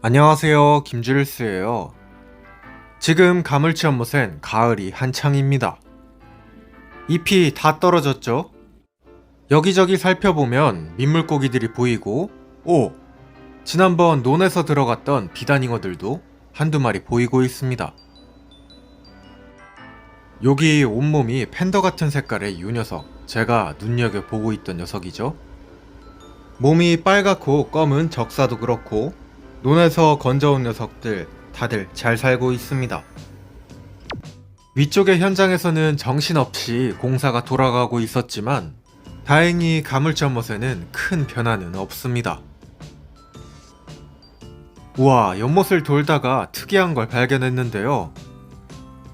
안녕하세요, 김주일스예요. 지금 가물치 연못엔 가을이 한창입니다. 잎이 다 떨어졌죠? 여기저기 살펴보면 민물고기들이 보이고, 지난번 논에서 들어갔던 비단잉어들도 한두 마리 보이고 있습니다. 여기 온몸이 팬더 같은 색깔의 이 녀석, 제가 눈여겨보고 있던 녀석이죠. 몸이 빨갛고 검은 적사도 그렇고, 논에서 건져온 녀석들 다들 잘 살고 있습니다. 위쪽의 현장에서는 정신없이 공사가 돌아가고 있었지만 다행히 가물치 연못에는 큰 변화는 없습니다. 우와, 연못을 돌다가 특이한 걸 발견했는데요.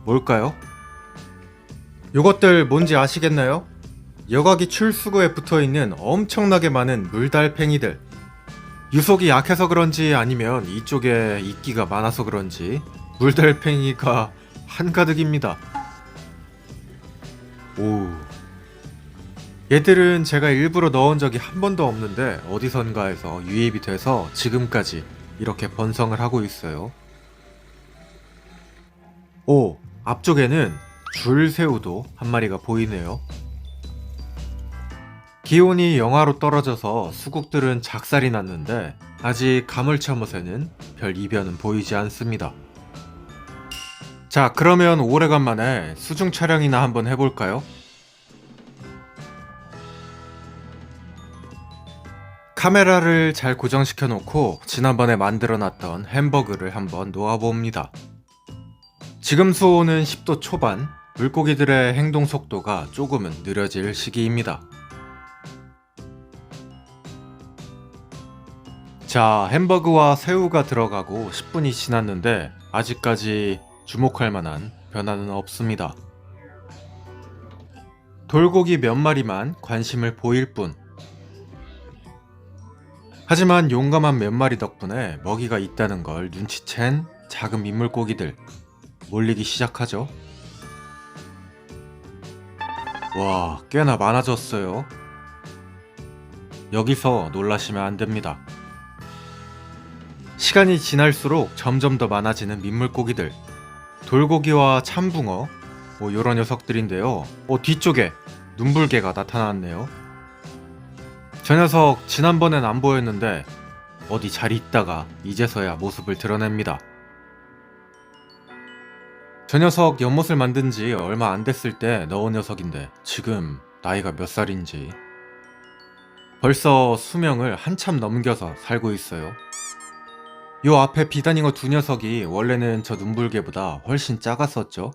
뭘까요? 요것들 뭔지 아시겠나요? 여과기 출수구에 붙어있는 엄청나게 많은 물달팽이들. 유속이 약해서 그런지 아니면 이쪽에 이끼가 많아서 그런지 물달팽이가 한가득입니다. 얘들은 제가 일부러 넣은 적이 한 번도 없는데 어디선가에서 유입이 돼서 지금까지 이렇게 번성을 하고 있어요. 앞쪽에는 줄새우도 한 마리가 보이네요. 기온이 영하로 떨어져서 수국들은 작살이 났는데 아직 가물치 연못에는 별 이변은 보이지 않습니다. 자, 그러면 오래간만에 수중 촬영이나 한번 해볼까요? 카메라를 잘 고정시켜 놓고 지난번에 만들어놨던 햄버그를 한번 놓아봅니다. 지금 수온은 10도 초반, 물고기들의 행동 속도가 조금은 느려질 시기입니다. 자, 햄버그와 새우가 들어가고 10분이 지났는데 아직까지 주목할 만한 변화는 없습니다. 돌고기 몇 마리만 관심을 보일 뿐. 하지만 용감한 몇 마리 덕분에 먹이가 있다는 걸 눈치챈 작은 민물고기들 몰리기 시작하죠. 와, 꽤나 많아졌어요. 여기서 놀라시면 안 됩니다. 시간이 지날수록 점점 더 많아지는 민물고기들, 돌고기와 참붕어, 요런 녀석들인데요. 뒤쪽에 눈불개가 나타났네요. 저 녀석 지난번엔 안 보였는데 어디 잘 있다가 이제서야 모습을 드러냅니다. 저 녀석 연못을 만든 지 얼마 안 됐을 때 넣은 녀석인데 지금 나이가 몇 살인지 벌써 수명을 한참 넘겨서 살고 있어요. 요 앞에 비단잉어 두 녀석이 원래는 저 눈불개보다 훨씬 작았었죠.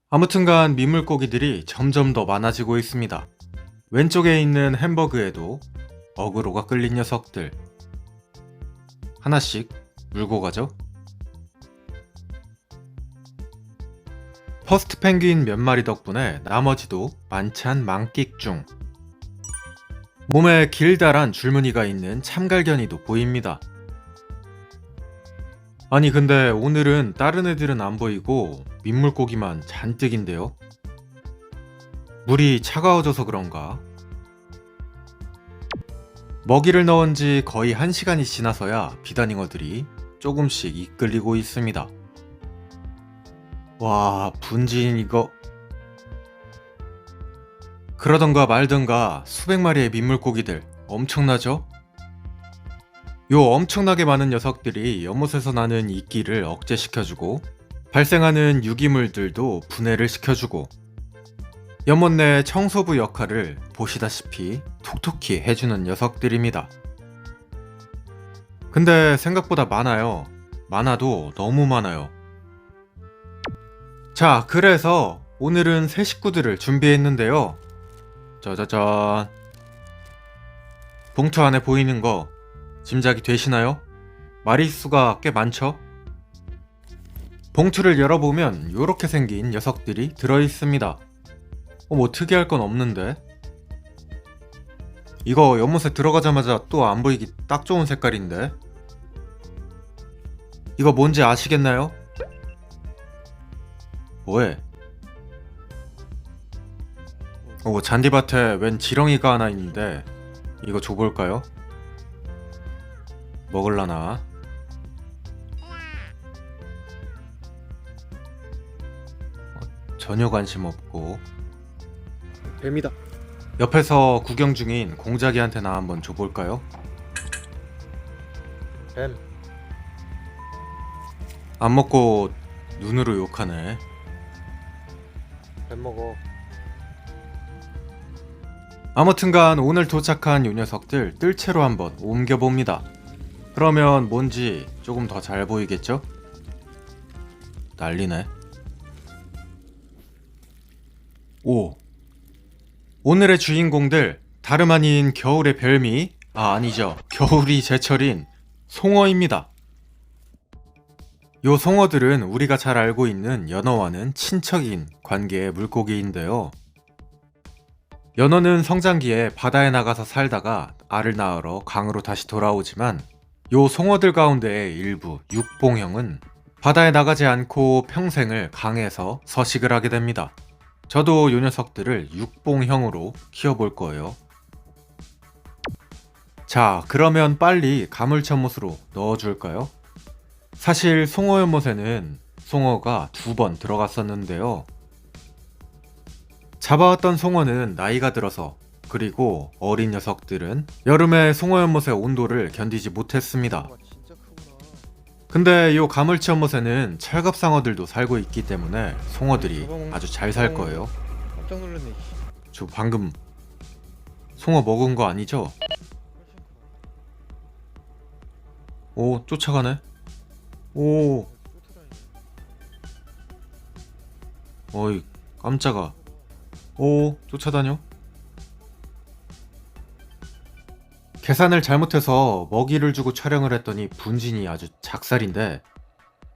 아무튼간 민물고기들이 점점 더 많아지고 있습니다. 왼쪽에 있는 햄버그에도 어그로가 끌린 녀석들 하나씩 물고 가죠. 퍼스트 펭귄 몇 마리 덕분에 나머지도 만찬 망끽 중. 몸에 길다란 줄무늬가 있는 참갈견이도 보입니다. 아니 근데 오늘은 다른 애들은 안 보이고 민물고기만 잔뜩인데요. 물이 차가워져서 그런가? 먹이를 넣은 지 거의 1시간이 지나서야 비단잉어들이 조금씩 이끌리고 있습니다. 와, 분진 이거 그러던가 말던가 수백 마리의 민물고기들 엄청나죠? 요 엄청나게 많은 녀석들이 연못에서 나는 이끼를 억제시켜주고 발생하는 유기물들도 분해를 시켜주고 연못 내 청소부 역할을 보시다시피 톡톡히 해주는 녀석들입니다. 근데 생각보다 많아요. 많아도 너무 많아요. 자, 그래서 오늘은 새 식구들을 준비했는데요. 짜자잔. 봉투 안에 보이는 거 짐작이 되시나요? 마리수가 꽤 많죠? 봉투를 열어보면 요렇게 생긴 녀석들이 들어있습니다. 뭐 특이할 건 없는데 이거 연못에 들어가자마자 또 안 보이기 딱 좋은 색깔인데 이거 뭔지 아시겠나요? 뭐해? 잔디밭에 웬 지렁이가 하나 있는데 이거 줘볼까요? 먹을라나? 전혀 관심 없고. 뱀이다. 옆에서 구경 중인 공자기한테나 한번 줘볼까요? 뱀. 안 먹고 눈으로 욕하네. 뱀 먹어. 아무튼간 오늘 도착한 요 녀석들 뜰채로 한번 옮겨봅니다. 그러면 뭔지 조금 더 잘 보이겠죠? 난리네. 오. 오늘의 주인공들 다름 아닌 겨울의 별미, 아니죠, 겨울이 제철인 송어입니다. 요 송어들은 우리가 잘 알고 있는 연어와는 친척인 관계의 물고기인데요. 연어는 성장기에 바다에 나가서 살다가 알을 낳으러 강으로 다시 돌아오지만 요 송어들 가운데의 일부 육봉형은 바다에 나가지 않고 평생을 강에서 서식을 하게 됩니다. 저도 요 녀석들을 육봉형으로 키워볼 거예요. 자, 그러면 빨리 가물쳐못으로 넣어줄까요? 사실 송어연못에는 송어가 2번 들어갔었는데요. 잡아왔던 송어는 나이가 들어서, 그리고 어린 녀석들은 여름에 송어연못의 온도를 견디지 못했습니다. 진짜 크구나. 근데 요 가물치 연못에는 철갑상어들도 살고 있기 때문에 송어들이 아주 잘 살 거예요. 깜짝 놀랐네. 저 방금 송어 먹은 거 아니죠? 오, 쫓아가네. 오, 어이, 깜짝아. 오, 쫓아다녀. 계산을 잘못해서 먹이를 주고 촬영을 했더니 분진이 아주 작살인데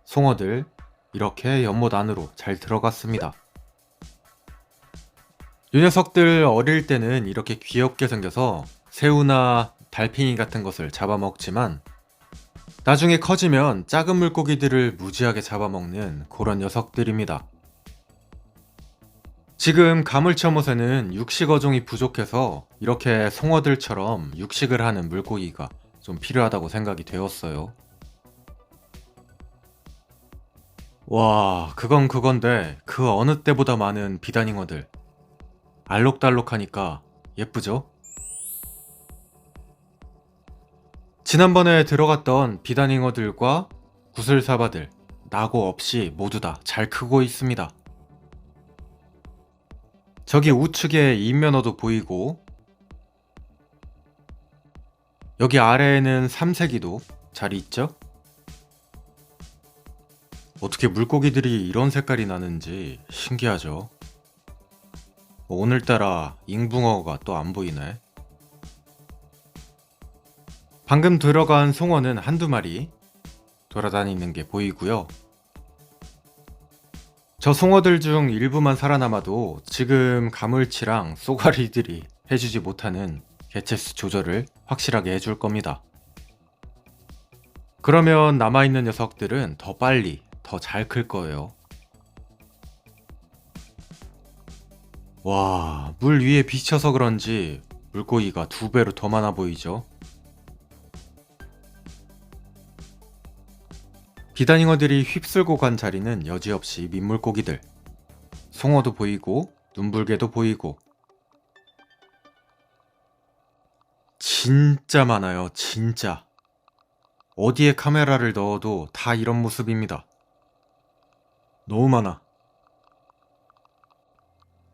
송어들 이렇게 연못 안으로 잘 들어갔습니다. 이 녀석들 어릴 때는 이렇게 귀엽게 생겨서 새우나 달팽이 같은 것을 잡아먹지만 나중에 커지면 작은 물고기들을 무지하게 잡아먹는 그런 녀석들입니다. 지금 가물치연못에는 육식 어종이 부족해서 이렇게 송어들처럼 육식을 하는 물고기가 좀 필요하다고 생각이 되었어요. 와, 그건 그건데 그 어느 때보다 많은 비단잉어들. 알록달록하니까 예쁘죠? 지난번에 들어갔던 비단잉어들과 구슬사바들 낙오 없이 모두 다 잘 크고 있습니다. 저기 우측에 인면어도 보이고 여기 아래에는 삼색이도 잘 있죠? 어떻게 물고기들이 이런 색깔이 나는지 신기하죠? 오늘따라 잉붕어가 또 안 보이네. 방금 들어간 송어는 한두 마리 돌아다니는 게 보이고요. 저 송어들 중 일부만 살아남아도 지금 가물치랑 쏘가리들이 해주지 못하는 개체수 조절을 확실하게 해줄 겁니다. 그러면 남아있는 녀석들은 더 빨리, 더 잘 클 거예요. 와, 물 위에 비쳐서 그런지 물고기가 2배로 더 많아 보이죠? 비단잉어들이 휩쓸고 간 자리는 여지없이 민물고기들. 송어도 보이고 눈불개도 보이고 진짜 많아요, 진짜. 어디에 카메라를 넣어도 다 이런 모습입니다. 너무 많아.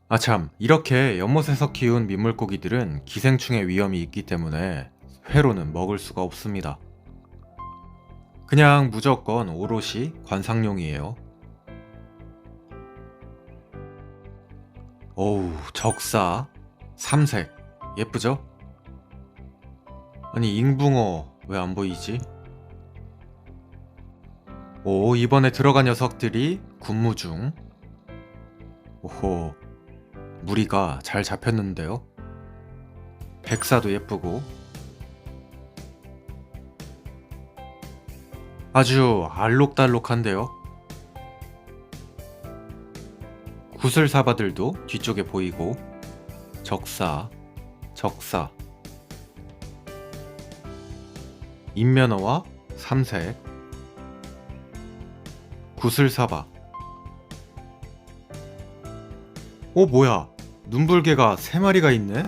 아참, 이렇게 연못에서 키운 민물고기들은 기생충의 위험이 있기 때문에 회로는 먹을 수가 없습니다. 그냥 무조건 오롯이 관상용이에요. 어우, 적사, 삼색, 예쁘죠? 아니, 잉붕어 왜 안 보이지? 오, 이번에 들어간 녀석들이 군무 중. 오호, 무리가 잘 잡혔는데요. 백사도 예쁘고 아주 알록달록한데요. 구슬사바들도 뒤쪽에 보이고 적사, 적사. 인면허와 삼색, 구슬사바. 뭐야, 눈불개가 3마리가 있네?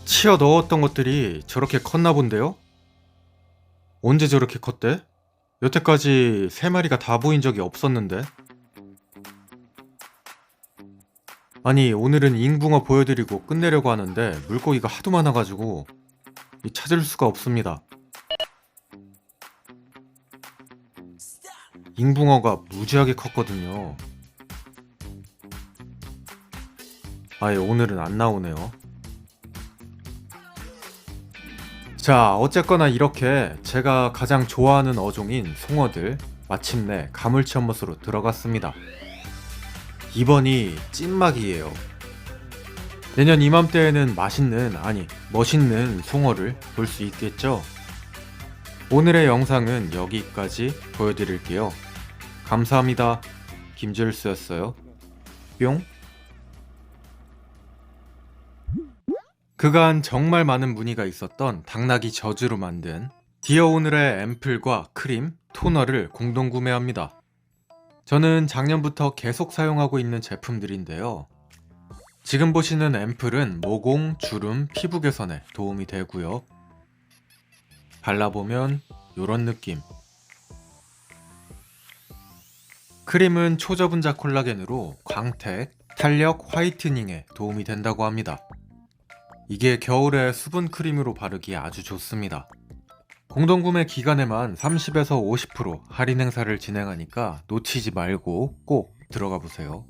치어 넣었던 것들이 저렇게 컸나 본데요? 언제 저렇게 컸대? 여태까지 3마리가 다 보인 적이 없었는데? 아니, 오늘은 잉붕어 보여드리고 끝내려고 하는데 물고기가 하도 많아가지고 찾을 수가 없습니다. 잉붕어가 무지하게 컸거든요. 아예 오늘은 안 나오네요. 자, 어쨌거나 이렇게 제가 가장 좋아하는 어종인 송어들 마침내 가물치연못으로 들어갔습니다. 이번이 찐막이에요. 내년 이맘때에는 멋있는 송어를 볼 수 있겠죠? 오늘의 영상은 여기까지 보여드릴게요. 감사합니다. 김질수였어요. 뿅. 그간 정말 많은 문의가 있었던 당나귀 저주로 만든 디어오늘의 앰플과 크림, 토너를 공동 구매합니다. 저는 작년부터 계속 사용하고 있는 제품들인데요. 지금 보시는 앰플은 모공, 주름, 피부 개선에 도움이 되고요. 발라보면 이런 느낌. 크림은 초저분자 콜라겐으로 광택, 탄력, 화이트닝에 도움이 된다고 합니다. 이게 겨울에 수분 크림으로 바르기에 아주 좋습니다. 공동구매 기간에만 30에서 50% 할인 행사를 진행하니까 놓치지 말고 꼭 들어가 보세요.